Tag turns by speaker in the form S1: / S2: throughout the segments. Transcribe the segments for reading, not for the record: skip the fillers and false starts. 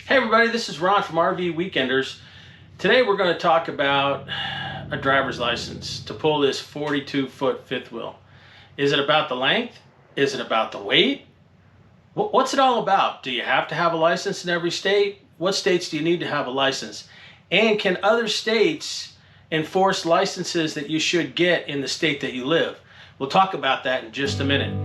S1: Hey everybody, this is Ron from RV Weekenders. Today we're going to talk about a driver's license to pull this 42-foot fifth wheel. Is it about the length? Is it about the weight? What's it all about? Do you have to have a license in every state? What states do you need to have a license? And can other states enforce licenses that you should get in the state that you live? We'll talk about that in just a minute.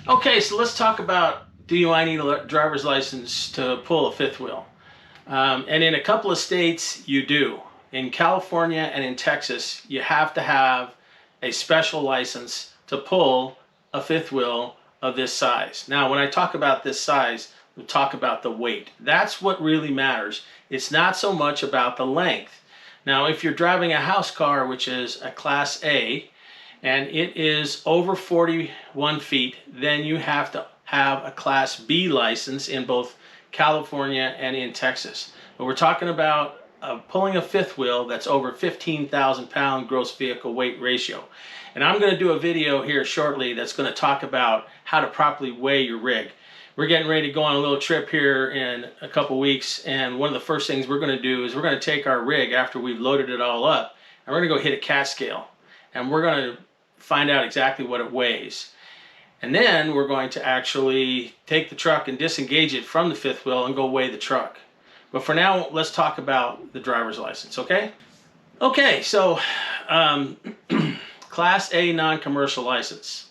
S1: Okay, so let's talk about, do I need a driver's license to pull a fifth wheel? And in a couple of states, you do. In California and in Texas, you have to have a special license to pull a fifth wheel of this size. Now, when I talk about this size, we talk about the weight. That's what really matters. It's not so much about the length. Now, if you're driving a house car, which is a Class A, and it is over 41 feet, then you have to have a Class B license in both California and in Texas. But we're talking about pulling a fifth wheel that's over 15,000 pound gross vehicle weight ratio. And I'm going to do a video here shortly that's going to talk about how to properly weigh your rig. We're getting ready to go on a little trip here in a couple weeks, and one of the first things we're going to do is we're going to take our rig after we've loaded it all up, and we're going to go hit a cat scale, and we're going to find out exactly what it weighs. And then we're going to actually take the truck and disengage it from the fifth wheel and go weigh the truck. But for now, let's talk about the driver's license, okay? Okay, so Class A non-commercial license.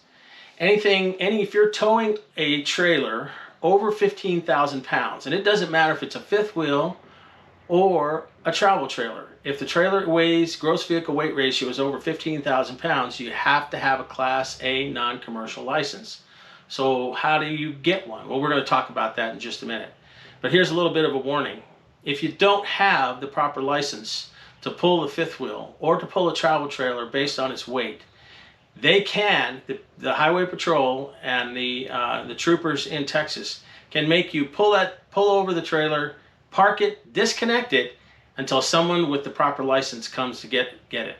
S1: If you're towing a trailer over 15,000 pounds, and it doesn't matter if it's a fifth wheel or a travel trailer. If the trailer weighs, gross vehicle weight ratio is over 15,000 pounds, you have to have a Class A non-commercial license. So how do you get one? Well, we're going to talk about that in just a minute. But here's a little bit of a warning. If you don't have the proper license to pull the fifth wheel or to pull a travel trailer based on its weight, they can, the Highway Patrol and the troopers in Texas can make you pull over the trailer, park it, disconnect it until someone with the proper license comes to get it.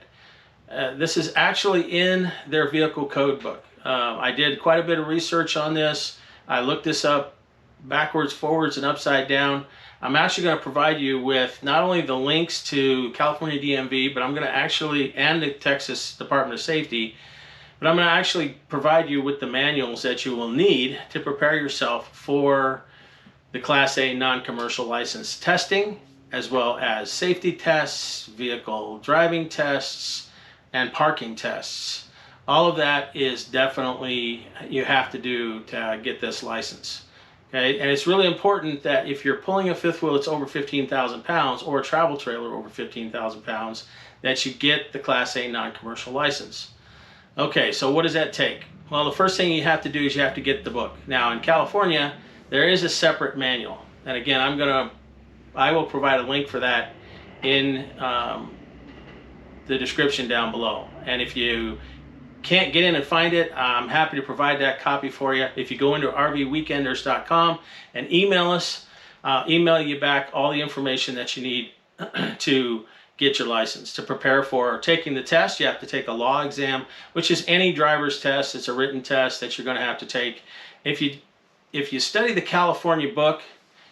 S1: This is actually in their vehicle code book. I did quite a bit of research on this. I looked this up backwards, forwards, and upside down. I'm actually going to provide you with not only the links to California DMV, but I'm going to actually, and the Texas Department of Safety, but I'm going to actually provide you with the manuals that you will need to prepare yourself for the Class A non-commercial license testing, as well as safety tests, vehicle driving tests, and parking tests. All of that is definitely you have to do to get this license. Okay, and it's really important that if you're pulling a fifth wheel that's over 15,000 pounds or a travel trailer over 15,000 pounds, that you get the Class A non-commercial license. Okay, so what does that take? Well, the first thing you have to do is you have to get the book. Now, in California, there is a separate manual. And again, I will provide a link for that in the description down below. And if you can't get in and find it, I'm happy to provide that copy for you. If you go into rvweekenders.com and email us, email you back all the information that you need to get your license. To prepare for taking the test, you have to take a law exam, which is any driver's test. It's a written test that you're going to have to take. If you study the California book,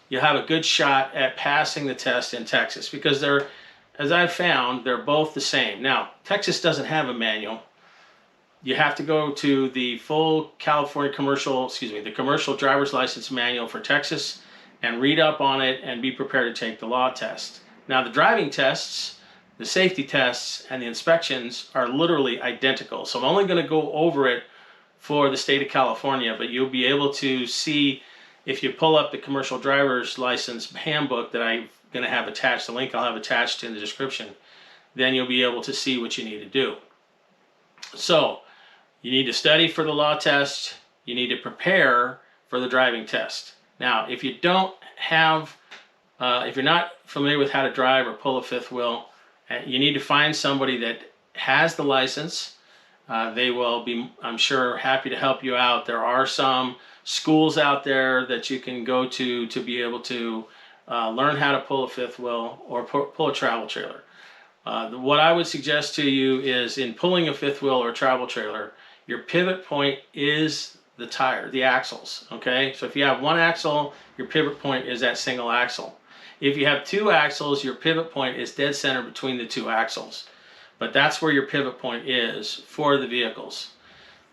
S1: you'll have a good shot at passing the test in Texas, because as I've found, they're both the same. Now, Texas doesn't have a manual. You have to go to the full California the commercial driver's license manual for Texas and read up on it and be prepared to take the law test. Now, the driving tests, the safety tests, and the inspections are literally identical. So I'm only going to go over it for the state of California, but you'll be able to see if you pull up the commercial driver's license handbook that I'm going to have attached, the link I'll have attached in the description, then you'll be able to see what you need to do. So you need to study for the law test. You need to prepare for the driving test. Now, if you don't have, if you're not familiar with how to drive or pull a fifth wheel, you need to find somebody that has the license. They will be, I'm sure, happy to help you out. There are some schools out there that you can go to be able to learn how to pull a fifth wheel or pull a travel trailer. What I would suggest to you is, in pulling a fifth wheel or travel trailer, Your pivot point is the tire, the axles, okay? So if you have one axle, your pivot point is that single axle. If you have two axles, your pivot point is dead center between the two axles. But that's where your pivot point is for the vehicles.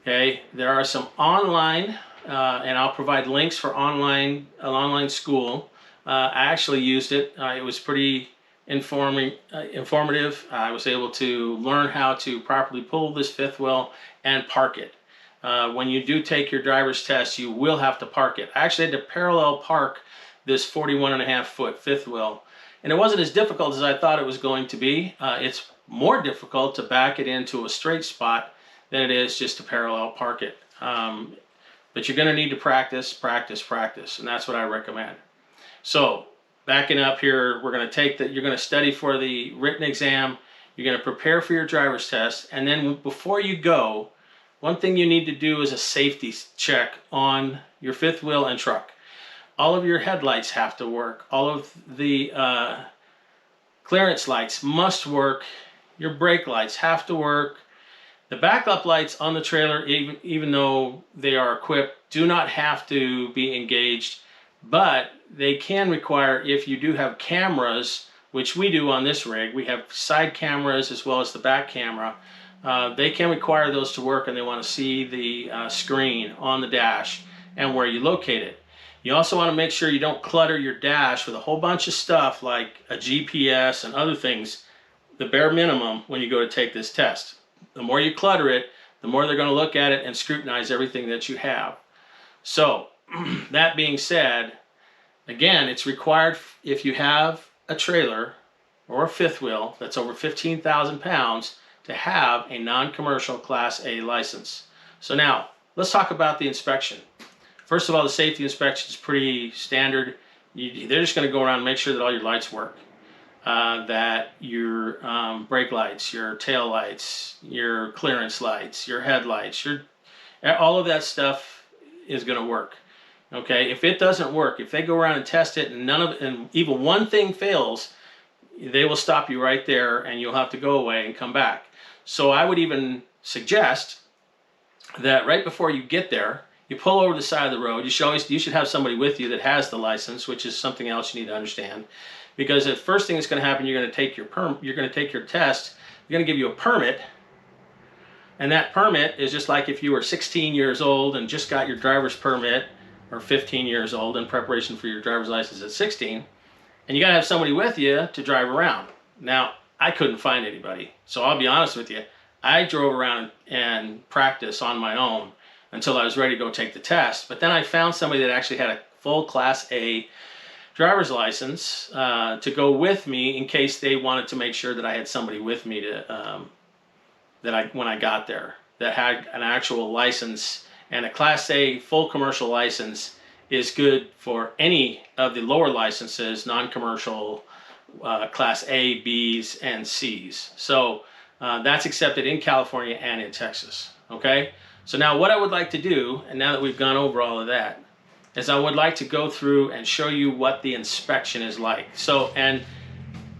S1: Okay, there are some online, and I'll provide links for an online school. I actually used it. It was pretty informative. I was able to learn how to properly pull this fifth wheel and park it. When you do take your driver's test, you will have to park it. I actually had to parallel park this 41.5-foot fifth wheel, and it wasn't as difficult as I thought it was going to be. It's more difficult to back it into a straight spot than it is just to parallel park it. But you're going to need to practice, and that's what I recommend. So backing up here, you're going to study for the written exam, you're going to prepare for your driver's test, and then before you go, one thing you need to do is a safety check on your fifth wheel and truck. All of your headlights have to work. All of the clearance lights must work. Your brake lights have to work. The backup lights on the trailer, even though they are equipped, do not have to be engaged, but they can require, if you do have cameras, which we do on this rig, we have side cameras as well as the back camera, they can require those to work, and they want to see the screen on the dash and where you locate it. You also want to make sure you don't clutter your dash with a whole bunch of stuff like a GPS and other things, the bare minimum when you go to take this test. The more you clutter it, the more they're going to look at it and scrutinize everything that you have. So, that being said, again, it's required if you have a trailer or a fifth wheel that's over 15,000 pounds to have a non-commercial Class A license. So now, let's talk about the inspection. First of all, the safety inspection is pretty standard. They're just going to go around and make sure that all your lights work. That your brake lights, your tail lights, your clearance lights, your headlights, all of that stuff is going to work. Okay, if it doesn't work, if they go around and test it and even one thing fails, they will stop you right there and you'll have to go away and come back. So I would even suggest that right before you get there, you pull over the side of the road. You should have somebody with you that has the license, which is something else you need to understand. Because the first thing that's going to happen, you're going to take your test. They're going to give you a permit, and that permit is just like if you were 16 years old and just got your driver's permit, or 15 years old in preparation for your driver's license at 16, and you got to have somebody with you to drive around. Now, I couldn't find anybody, so I'll be honest with you. I drove around and practiced on my own until I was ready to go take the test. But then I found somebody that actually had a full Class A driver's license to go with me in case they wanted to make sure that I had somebody with me to when I got there that had an actual license. And a Class A full commercial license is good for any of the lower licenses, non-commercial Class A, B's, and C's. So that's accepted in California and in Texas. Okay. So now what I would like to do, and now that we've gone over all of that, is I would like to go through and show you what the inspection is like. So, and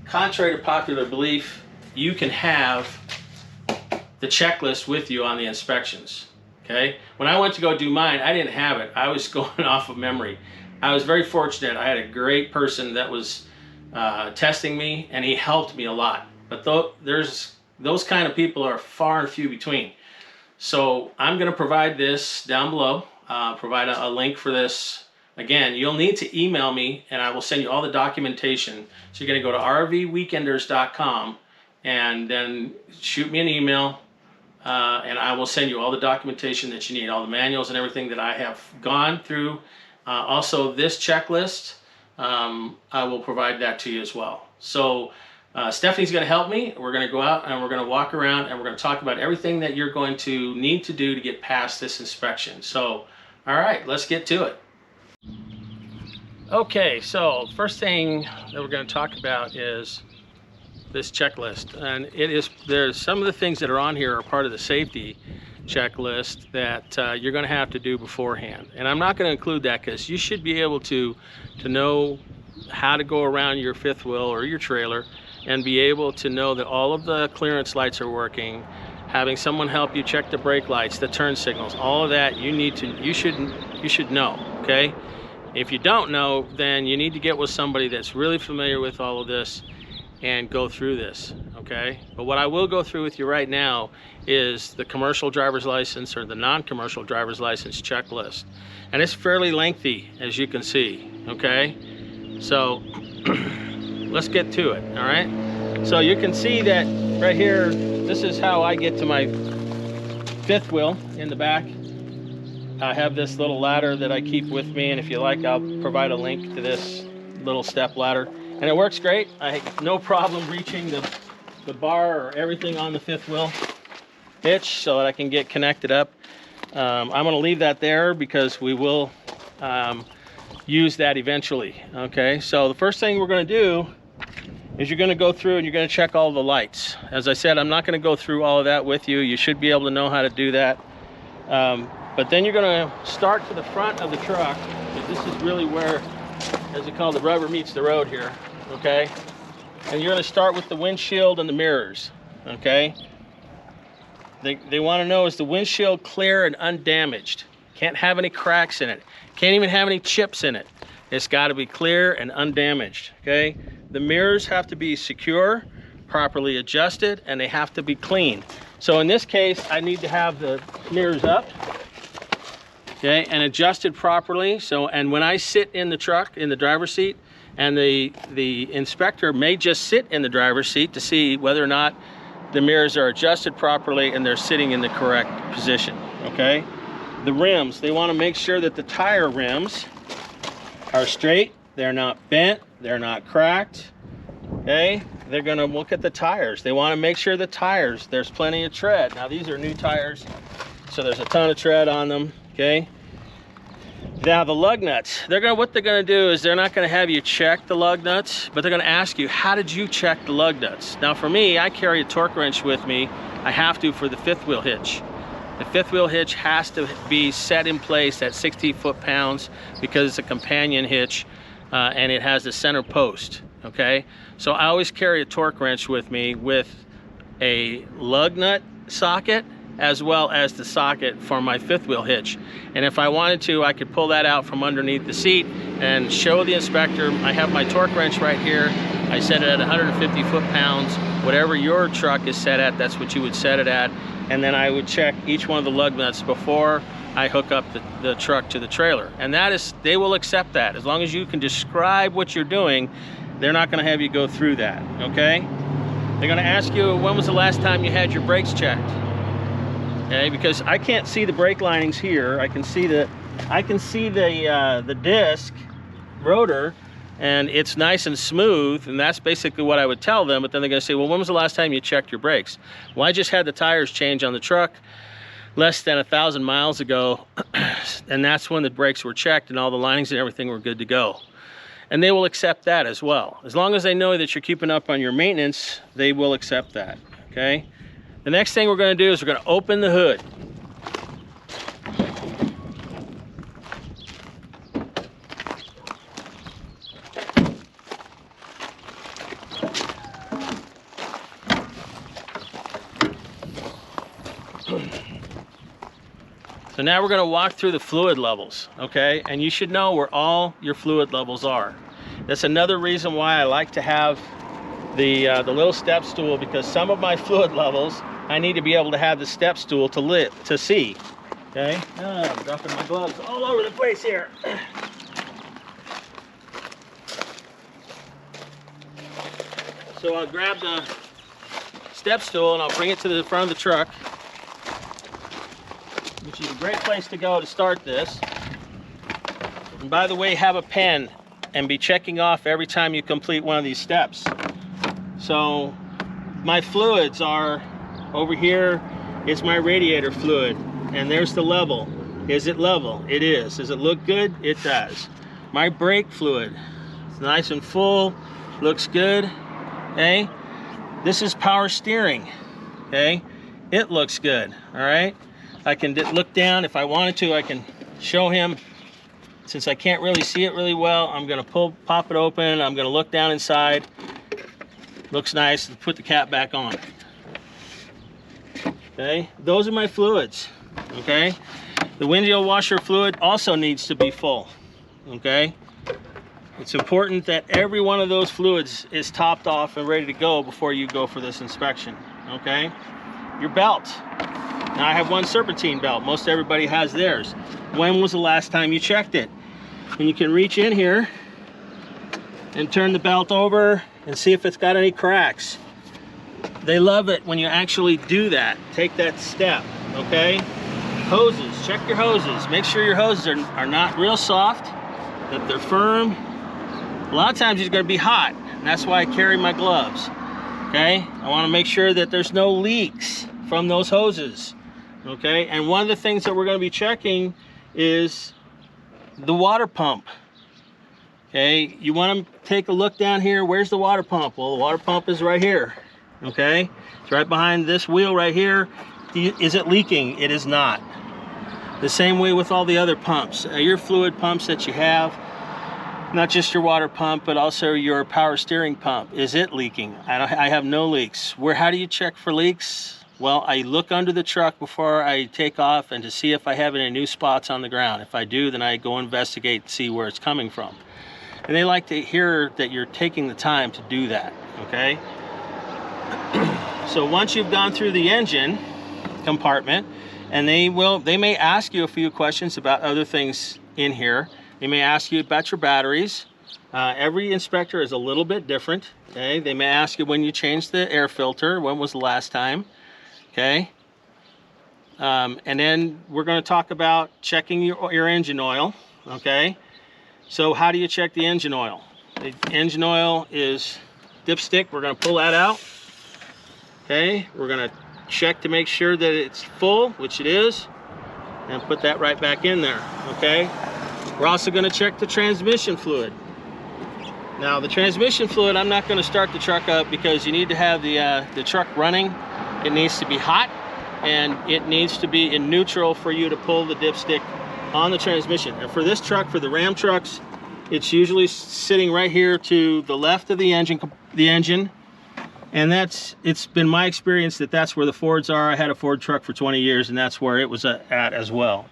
S1: contrary to popular belief, you can have the checklist with you on the inspections. Okay? When I went to go do mine, I didn't have it. I was going off of memory. I was very fortunate. I had a great person that was testing me, and he helped me a lot. But those kind of people are far and few between. So I'm going to provide this down below, provide a link for this. Again, you'll need to email me and I will send you all the documentation. So you're going to go to rvweekenders.com and then shoot me an email and I will send you all the documentation that you need, all the manuals and everything that I have gone through. Also this checklist, I will provide that to you as well. So Stephanie's going to help me. We're going to go out and we're going to walk around and we're going to talk about everything that you're going to need to do to get past this inspection. So, all right, let's get to it. Okay, so first thing that we're going to talk about is this checklist. And there's some of the things that are on here are part of the safety checklist that you're going to have to do beforehand. And I'm not going to include that because you should be able to know how to go around your fifth wheel or your trailer and be able to know that all of the clearance lights are working, having someone help you check the brake lights, the turn signals, all of that you should know, okay? If you don't know, then you need to get with somebody that's really familiar with all of this and go through this, okay? But what I will go through with you right now is the commercial driver's license or the non-commercial driver's license checklist. And it's fairly lengthy, as you can see, okay? So let's get to it, all right? So you can see that right here, this is how I get to my fifth wheel in the back. I have this little ladder that I keep with me, and if you like, I'll provide a link to this little step ladder. And it works great. I have no problem reaching the bar or everything on the fifth wheel hitch so that I can get connected up. I'm gonna leave that there because we will use that eventually, okay? So the first thing we're gonna do is you're gonna go through and you're gonna check all the lights. As I said, I'm not gonna go through all of that with you. You should be able to know how to do that. But then you're gonna start to the front of the truck. This is really where, as we call it, the rubber meets the road here, okay? And you're gonna start with the windshield and the mirrors, okay? They wanna know, is the windshield clear and undamaged? Can't have any cracks in it. Can't even have any chips in it. It's gotta be clear and undamaged, okay? The mirrors have to be secure, properly adjusted, and they have to be clean. So in this case, I need to have the mirrors up, okay, and adjusted properly. So, and when I sit in the truck, in the driver's seat, and the inspector may just sit in the driver's seat to see whether or not the mirrors are adjusted properly and they're sitting in the correct position, okay? The rims, they want to make sure that the tire rims are straight, they're not bent, they're not cracked, okay? They're going to look at the tires. They want to make sure the tires, there's plenty of tread. Now these are new tires, so there's a ton of tread on them, okay? Now the lug nuts, what they're gonna do is they're not gonna have you check the lug nuts, but they're gonna ask you, how did you check the lug nuts? Now for me, I carry a torque wrench with me. I have to for the fifth wheel hitch. The fifth wheel hitch has to be set in place at 60 foot-pounds because it's a companion hitch and it has the center post, okay? So I always carry a torque wrench with me with a lug nut socket as well as the socket for my fifth wheel hitch. And if I wanted to, I could pull that out from underneath the seat and show the inspector. I have my torque wrench right here. I set it at 150 foot-pounds. Whatever your truck is set at, that's what you would set it at. And then I would check each one of the lug nuts before I hook up the truck to the trailer. And that is, they will accept that. As long as you can describe what you're doing, they're not gonna have you go through that, okay? They're gonna ask you, when was the last time you had your brakes checked? Okay, because I can't see the brake linings here. I can see the disc rotor, and it's nice and smooth, and that's basically what I would tell them. But then they're gonna say, well, when was the last time you checked your brakes? Well, I just had the tires changed on the truck less than 1,000 miles ago, and that's when the brakes were checked and all the linings and everything were good to go. And they will accept that as well. As long as they know that you're keeping up on your maintenance, they will accept that, okay? The next thing we're going to do is we're going to open the hood. So now we're going to walk through the fluid levels, okay? And you should know where all your fluid levels are. That's another reason why I like to have the little step stool, because some of my fluid levels I need to be able to have the step stool to see, okay? I'm dropping my gloves all over the place here. So I'll grab the step stool and I'll bring it to the front of the truck, which is a great place to go to start this. And by the way, have a pen and be checking off every time you complete one of these steps. So my fluids are over here. It's my radiator fluid, and there's the level. Is it level? It is. Does it look good? It does. My brake fluid, it's nice and full, looks good, okay? This is power steering, okay? It looks good, all right? I can look down. If I wanted to, I can show him. Since I can't really see it really well, I'm gonna pop it open. I'm gonna look down inside. Looks nice. Put the cap back on. Okay, those are my fluids. Okay, the windshield washer fluid also needs to be full. Okay, it's important that every one of those fluids is topped off and ready to go before you go for this inspection. Okay, your belt. Now I have one serpentine belt. Most everybody has theirs. When was the last time you checked it? And you can reach in here and turn the belt over and see if it's got any cracks. They love it when you actually do that. Take that step, okay? Hoses, check your hoses. Make sure your hoses are not real soft, that they're firm. A lot of times it's gonna be hot, and that's why I carry my gloves, okay? I wanna make sure that there's no leaks from those hoses, okay? And one of the things that we're gonna be checking is the water pump. Okay, you want to take a look down here. Where's the water pump? Well, the water pump is right here. Okay, it's right behind this wheel right here. Is it leaking? It is not. The same way with all the other pumps. Your fluid pumps that you have, not just your water pump, but also your power steering pump. Is it leaking? I have no leaks. How do you check for leaks? Well, I look under the truck before I take off and to see if I have any new spots on the ground. If I do, then I go investigate and see where it's coming from. And they like to hear that you're taking the time to do that, okay? So once you've gone through the engine compartment, and they may ask you a few questions about other things in here. They may ask you about your batteries. Every inspector is a little bit different, okay? They may ask you when you changed the air filter, when was the last time? Okay, and then we're going to talk about checking your engine oil. Okay, so how do you check the engine oil? The engine oil is dipstick. We're going to pull that out. Okay, we're going to check to make sure that it's full, which it is, and put that right back in there. Okay, we're also going to check the transmission fluid. Now the transmission fluid, I'm not going to start the truck up because you need to have the truck running. It needs to be hot, and it needs to be in neutral for you to pull the dipstick on the transmission. And for this truck, for the Ram trucks, it's usually sitting right here to the left of the engine, and it's been my experience that that's where the Fords are. I had a Ford truck for 20 years, and that's where it was at as well.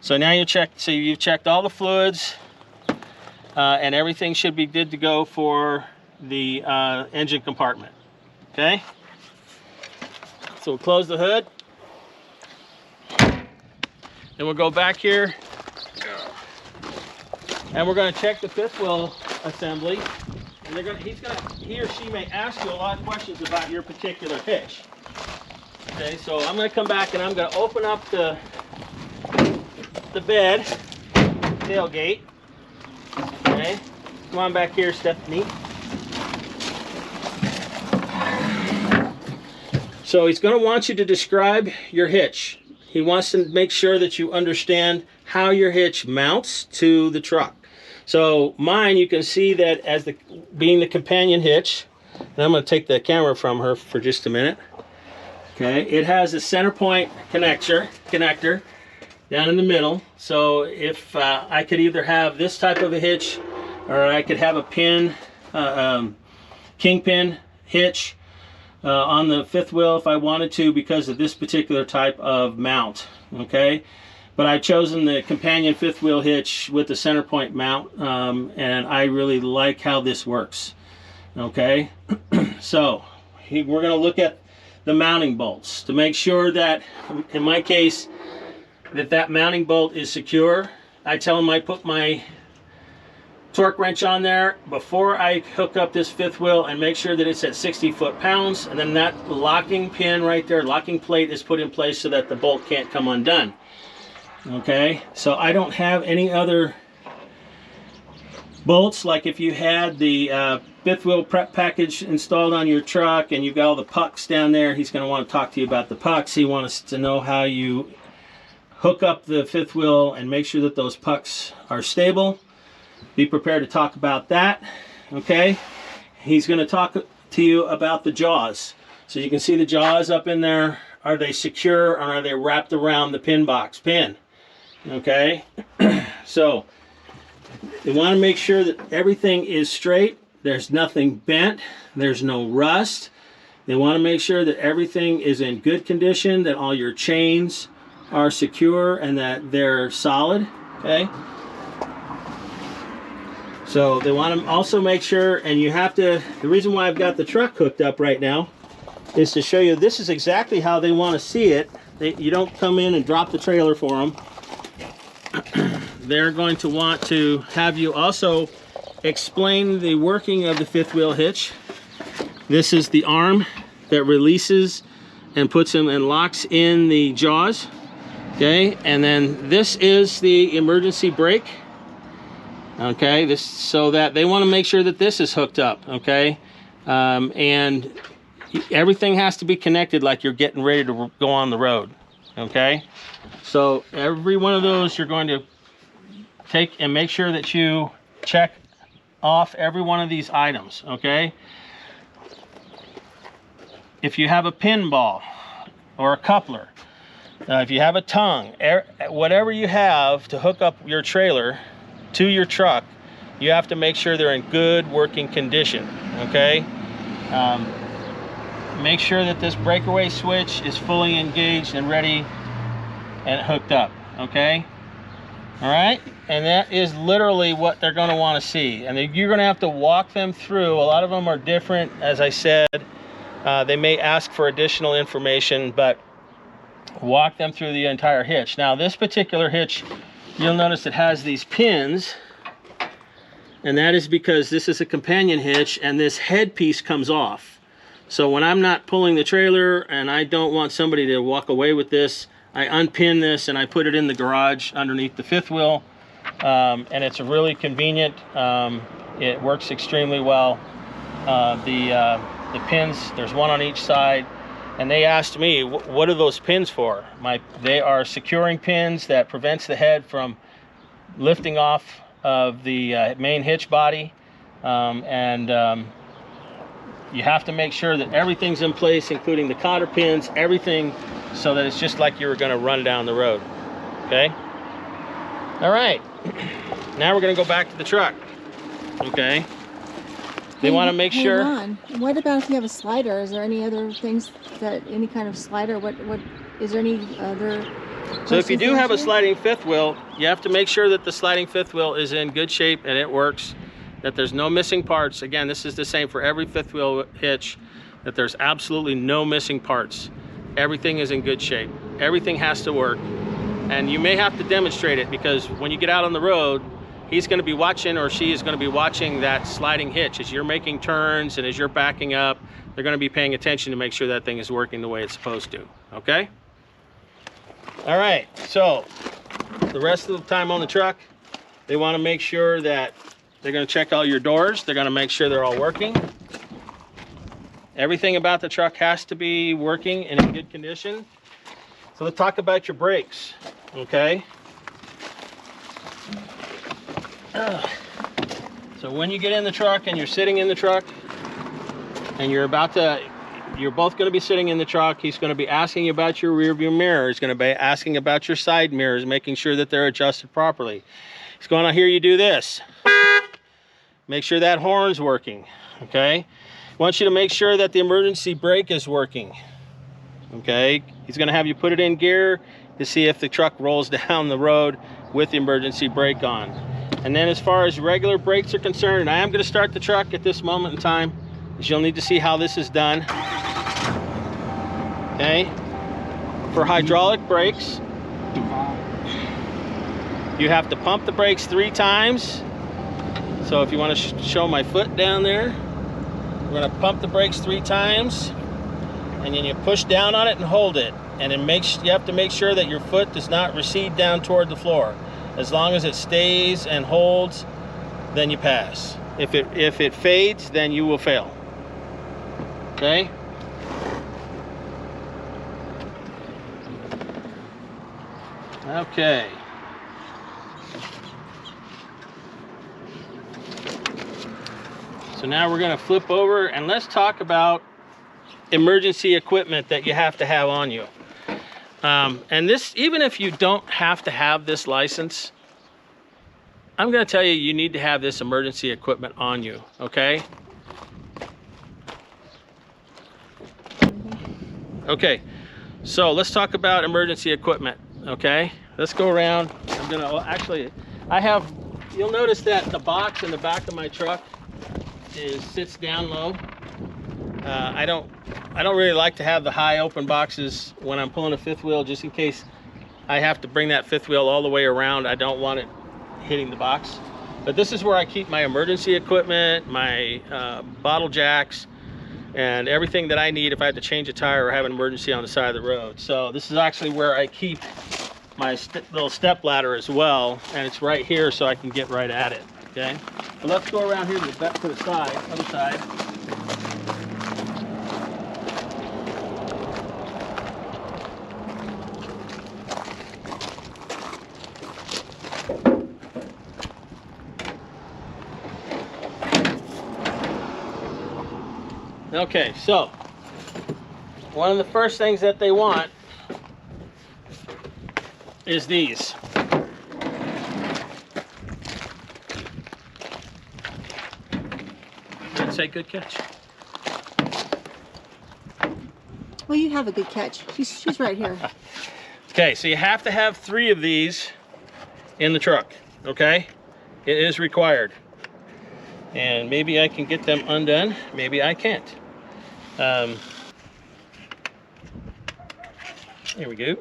S1: So now you've checked all the fluids, and everything should be good to go for the engine compartment. Okay. So we'll close the hood, and we'll go back here, and we're going to check the fifth wheel assembly. And he or she may ask you a lot of questions about your particular hitch. Okay, so I'm going to come back and I'm going to open up the bed tailgate. Okay, come on back here, Stephanie. So he's going to want you to describe your hitch. He wants to make sure that you understand how your hitch mounts to the truck. So mine, you can see that as being the companion hitch. And I'm going to take the camera from her for just a minute. Okay, it has a center point connector down in the middle. So if I could either have this type of a hitch, or I could have a pin, kingpin hitch, on the fifth wheel if I wanted to, because of this particular type of mount. Okay, but I've chosen the companion fifth wheel hitch with the center point mount, and I really like how this works. Okay, so we're going to look at the mounting bolts to make sure that, in my case, that mounting bolt is secure. I tell them I put my torque wrench on there before I hook up this fifth wheel and make sure that it's at 60 foot-pounds, and then that locking pin right there, locking plate, is put in place so that the bolt can't come undone. Okay, so I don't have any other bolts. Like if you had the fifth wheel prep package installed on your truck and you've got all the pucks down there, he's going to want to talk to you about the pucks. He wants to know how you hook up the fifth wheel and make sure that those pucks are stable. Be prepared to talk about that. Okay, he's going to talk to you about the jaws. So you can see the jaws up in there. Are they secure, or are they wrapped around the pin box pin? Okay, so you want to make sure that everything is straight. There's nothing bent. There's no rust. They want to make sure that everything is in good condition, that all your chains are secure and that they're solid, okay? So they want to also make sure, and you have to, the reason why I've got the truck hooked up right now is to show you this is exactly how they want to see it. You don't come in and drop the trailer for them. They're going to want to have you also explain the working of the fifth wheel hitch. This is the arm that releases and puts them and locks in the jaws. Okay, and then this is the emergency brake. Okay, this so that they want to make sure that this is hooked up. Okay, and everything has to be connected like you're getting ready to go on the road. Okay, so every one of those you're going to take and make sure that you check off every one of these items. Okay, if you have a pin ball or a coupler, if you have a tongue, whatever you have to hook up your trailer to your truck, you have to make sure they're in good working condition. Okay, make sure that this breakaway switch is fully engaged and ready and hooked up. Okay, all right, and that is literally what they're going to want to see, and you're going to have to walk them through. A lot of them are different, as I said. They may ask for additional information, but walk them through the entire hitch. Now this particular hitch, you'll notice it has these pins, and that is because this is a companion hitch and this head piece comes off. So when I'm not pulling the trailer and I don't want somebody to walk away with this, I unpin this and I put it in the garage underneath the fifth wheel, and it's really convenient. It works extremely well. The pins, there's one on each side, and they asked me, what are those pins for? They are securing pins that prevents the head from lifting off of the main hitch body, you have to make sure that everything's in place, including the cotter pins, everything, so that it's just like you were going to run down the road. Okay, all right, now we're going to go back to the truck. Okay, they want to make sure.
S2: Hang on. What about if you have a slider? Is there any other things that, any kind of slider? What is there any other?
S1: So if you do have a sliding fifth wheel, you have to make sure that the sliding fifth wheel is in good shape and it works, that there's no missing parts. Again, this is the same for every fifth wheel hitch, that there's absolutely no missing parts. Everything is in good shape. Everything has to work. And you may have to demonstrate it, because when you get out on the road, he's going to be watching, or she is going to be watching that sliding hitch as you're making turns and as you're backing up. They're going to be paying attention to make sure that thing is working the way it's supposed to. Okay? All right, so the rest of the time on the truck, they want to make sure that they're going to check all your doors. They're going to make sure they're all working. Everything about the truck has to be working and in good condition. So let's talk about your brakes, okay? So when you get in the truck and you're sitting in the truck and you're both going to be sitting in the truck, he's going to be asking you about your rear view mirror. He's going to be asking about your side mirrors, making sure that they're adjusted properly. He's going to hear you do this. Make sure that horn's working, okay? He wants you to make sure that the emergency brake is working, okay? He's going to have you put it in gear to see if the truck rolls down the road with the emergency brake on. And then as far as regular brakes are concerned, I am going to start the truck at this moment in time, because you'll need to see how this is done. Okay? For hydraulic brakes, you have to pump the brakes 3 times. So if you want to show my foot down there, we're going to pump the brakes 3 times, and then you push down on it and hold it. And you have to make sure that your foot does not recede down toward the floor. As long as it stays and holds, then you pass. If it fades, then you will fail. Okay? Okay. So now we're going to flip over and let's talk about emergency equipment that you have to have on you. And this, even if you don't have to have this license, I'm going to tell you, you need to have this emergency equipment on you, okay? Okay, so let's talk about emergency equipment. Okay, let's go around. I'm gonna actually, you'll notice that the box in the back of my truck sits down low. I don't really like to have the high open boxes when I'm pulling a fifth wheel, just in case I have to bring that fifth wheel all the way around. I don't want it hitting the box. But this is where I keep my emergency equipment, my bottle jacks, and everything that I need if I have to change a tire or have an emergency on the side of the road. So this is actually where I keep my little step ladder as well, and it's right here so I can get right at it. Okay, so let's go around here to the side, other side. Okay, so one of the first things that they want is these. I'd say good catch.
S2: Well, you have a good catch. She's right here.
S1: Okay, so you have to have 3 of these in the truck, okay? It is required. And maybe I can get them undone, maybe I can't. Here we go.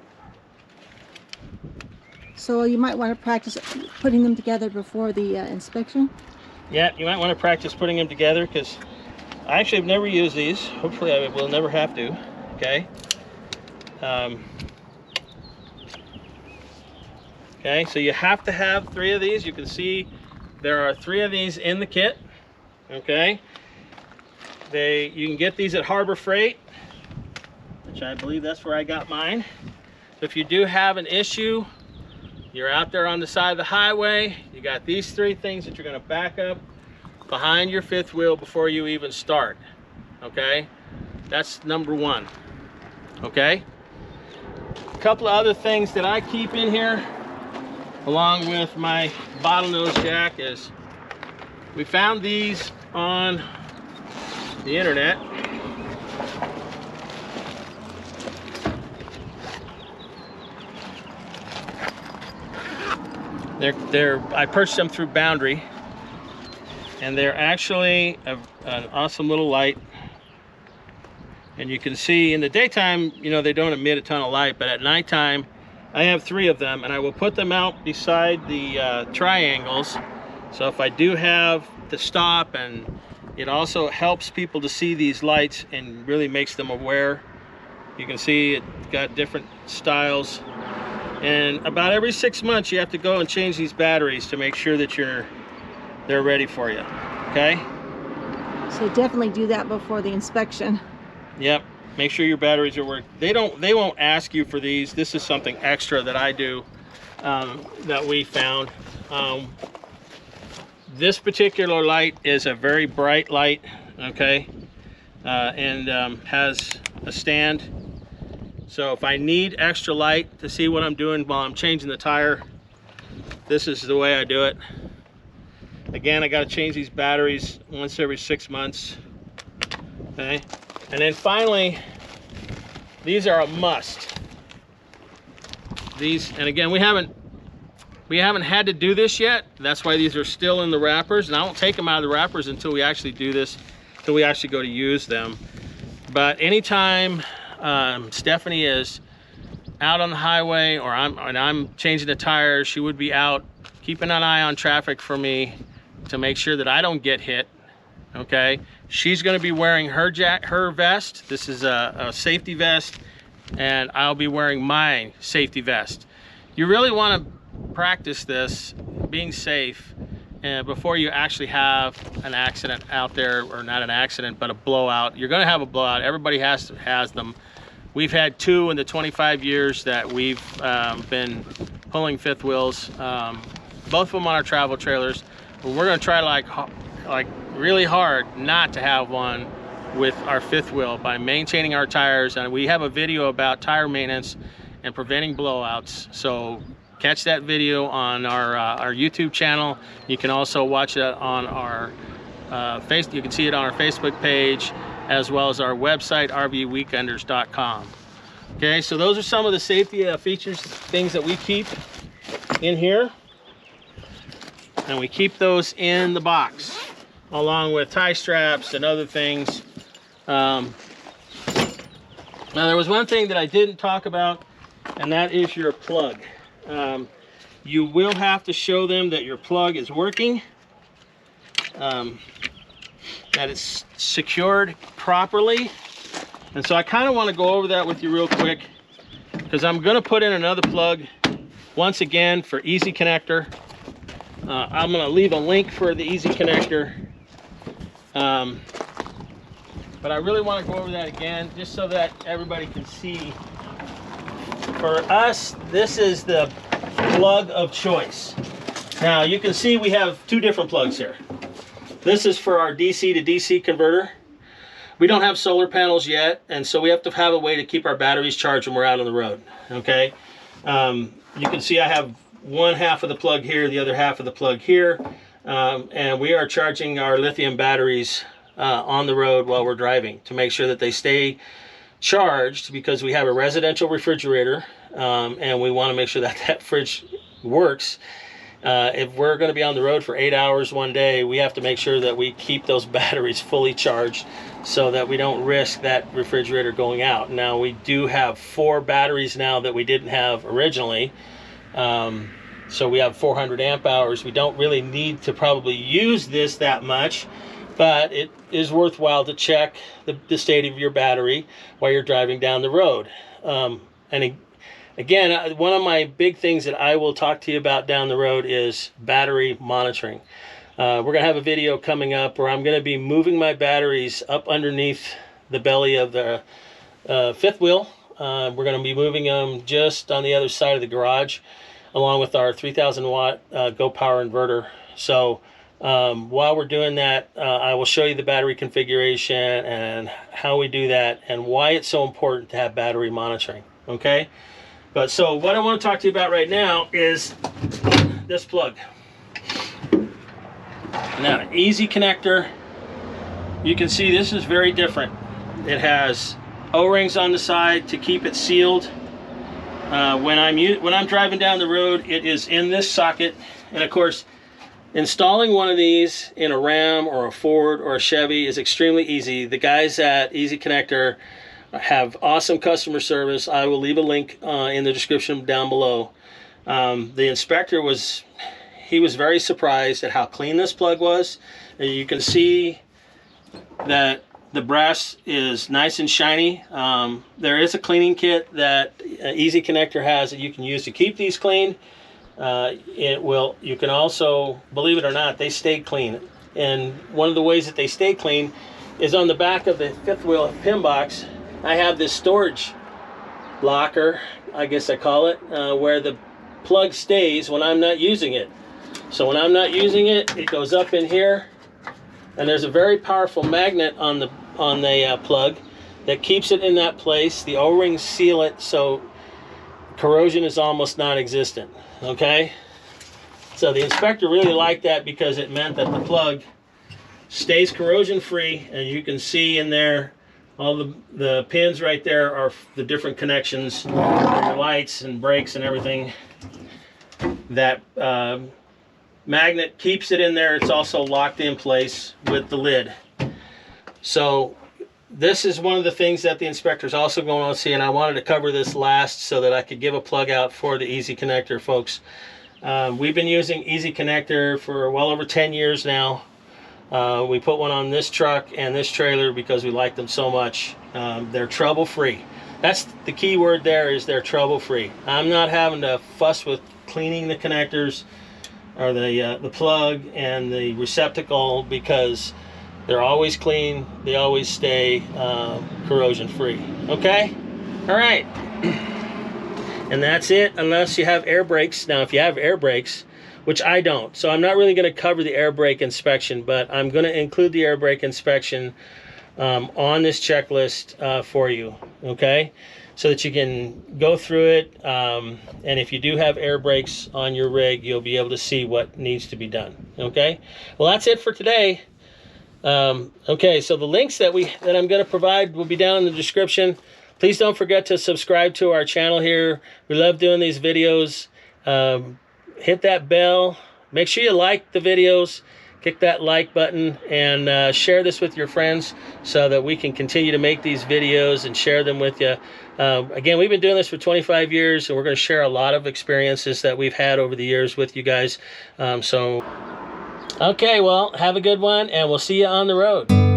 S2: So you might want to practice putting them together before the inspection.
S1: Yeah, you might want to practice putting them together, because I actually have never used these. Hopefully I will never have to, okay? Okay, so you have to have 3 of these. You can see there are 3 of these in the kit, okay? You can get these at Harbor Freight, which I believe that's where I got mine. So if you do have an issue, you're out there on the side of the highway, you got these 3 things that you're gonna back up behind your fifth wheel before you even start, okay? That's number 1, okay? A couple of other things that I keep in here, along with my bottlenose jack, is we found these on the internet. I purchased them through Boundary, and they're actually an awesome little light. And you can see in the daytime, you know, they don't emit a ton of light, but at nighttime, I have 3 of them, and I will put them out beside the triangles. So if I do have to stop, and it also helps people to see these lights and really makes them aware. You can see it got different styles. And about every 6 months, you have to go and change these batteries to make sure that they're ready for you, okay?
S2: So definitely do that before the inspection.
S1: Yep, make sure your batteries are working. They won't ask you for these. This is something extra that I do, that we found. This particular light is a very bright light, okay? And has a stand. So if I need extra light to see what I'm doing while I'm changing the tire, this is the way I do it. Again, I got to change these batteries once every 6 months, okay? And then finally, these are a must. These, and again, we haven't had to do this yet. That's why these are still in the wrappers, and I won't take them out of the wrappers until we actually do this, until we actually go to use them. But anytime Stephanie is out on the highway, or I'm changing the tires, she would be out keeping an eye on traffic for me to make sure that I don't get hit, okay? She's gonna be wearing her vest. This is a safety vest, and I'll be wearing my safety vest. You really wanna practice this, being safe, before you actually have an accident out there, or not an accident, but a blowout. You're gonna have a blowout. Everybody has them. We've had 2 in the 25 years that we've been pulling fifth wheels, both of them on our travel trailers. But we're gonna try like really hard not to have one with our fifth wheel by maintaining our tires. And we have a video about tire maintenance and preventing blowouts. So catch that video on our YouTube channel. You can also watch it on our you can see it on our Facebook page. as well as our website, rvweekenders.com. Okay, so those are some of the safety features, things that we keep in here. And we keep those in the box, along with tie straps and other things. Now there was one thing that I didn't talk about, and that is your plug. You will have to show them that your plug is working, that it's secured properly. And so I kind of want to go over that with you real quick, because I'm going to put in another plug once again for EZConnector. I'm going to leave a link for the EZConnector, but I really want to go over that again just so that everybody can see. For us, this is the plug of choice. Now you can see we have two different plugs here. This is for our DC to DC converter. We don't have solar panels yet, and so we have to have a way to keep our batteries charged when we're out on the road. Okay, you can see I have one half of the plug here, the other half of the plug here, and we are charging our lithium batteries on the road while we're driving to make sure that they stay charged, because we have a residential refrigerator, and we want to make sure that that fridge works. If we're going to be on the road for 8 hours one day, we have to make sure that we keep those batteries fully charged so that we don't risk that refrigerator going out. Now, we do have 4 batteries now that we didn't have originally. So we have 400 amp hours. We don't really need to probably use this that much, but it is worthwhile to check the state of your battery while you're driving down the road. Again, one of my big things that I will talk to you about down the road is battery monitoring. We're going to have a video coming up where I'm going to be moving my batteries up underneath the belly of the fifth wheel. We're going to be moving them just on the other side of the garage, along with our 3,000 watt Go Power inverter. So while we're doing that, I will show you the battery configuration and how we do that and why it's so important to have battery monitoring. Okay? But so what I want to talk to you about right now is this plug. Now, EZConnector, you can see this is very different. It has O-rings on the side to keep it sealed. When I'm driving down the road, it is in this socket. And of course, installing one of these in a Ram or a Ford or a Chevy is extremely easy. The guys at EZConnector have awesome customer service. I will leave a link in the description down below. The inspector was very surprised at how clean this plug was. And you can see that the brass is nice and shiny. There is a cleaning kit that EZConnector has that you can use to keep these clean. You can also, believe it or not, they stay clean. And one of the ways that they stay clean is on the back of the fifth wheel pin box. I have this storage locker, I guess I call it, where the plug stays when I'm not using it. So when I'm not using it, it goes up in here, and there's a very powerful magnet on the plug that keeps it in that place. The O-rings seal it, so corrosion is almost non-existent. Okay, so the inspector really liked that because it meant that the plug stays corrosion free, and you can see in there all the pins right there are the different connections for your lights and brakes and everything. That magnet keeps it in there. It's also locked in place with the lid. So this is one of the things that the inspector is also going to see, and I wanted to cover this last so that I could give a plug out for the EZConnector folks. We've been using EZConnector for well over 10 years now. We put one on this truck and this trailer because we like them so much. They're trouble-free. That's the key word there, is they're trouble-free. I'm not having to fuss with cleaning the connectors or the plug and the receptacle, because they're always clean. They always stay corrosion-free. Okay? All right. And that's it, unless you have air brakes. Now, if you have air brakes, which I don't, so I'm not really going to cover the air brake inspection, but I'm going to include the air brake inspection on this checklist for you, okay? So that you can go through it, and if you do have air brakes on your rig, you'll be able to see what needs to be done, okay? Well, that's it for today. Okay, so the links that I'm going to provide will be down in the description. Please don't forget to subscribe to our channel here. We love doing these videos. Hit that bell. Make sure you like the videos. Click that like button and share this with your friends so that we can continue to make these videos and share them with you. Again, we've been doing this for 25 years, and we're going to share a lot of experiences that we've had over the years with you guys. Okay, well, have a good one, and we'll see you on the road.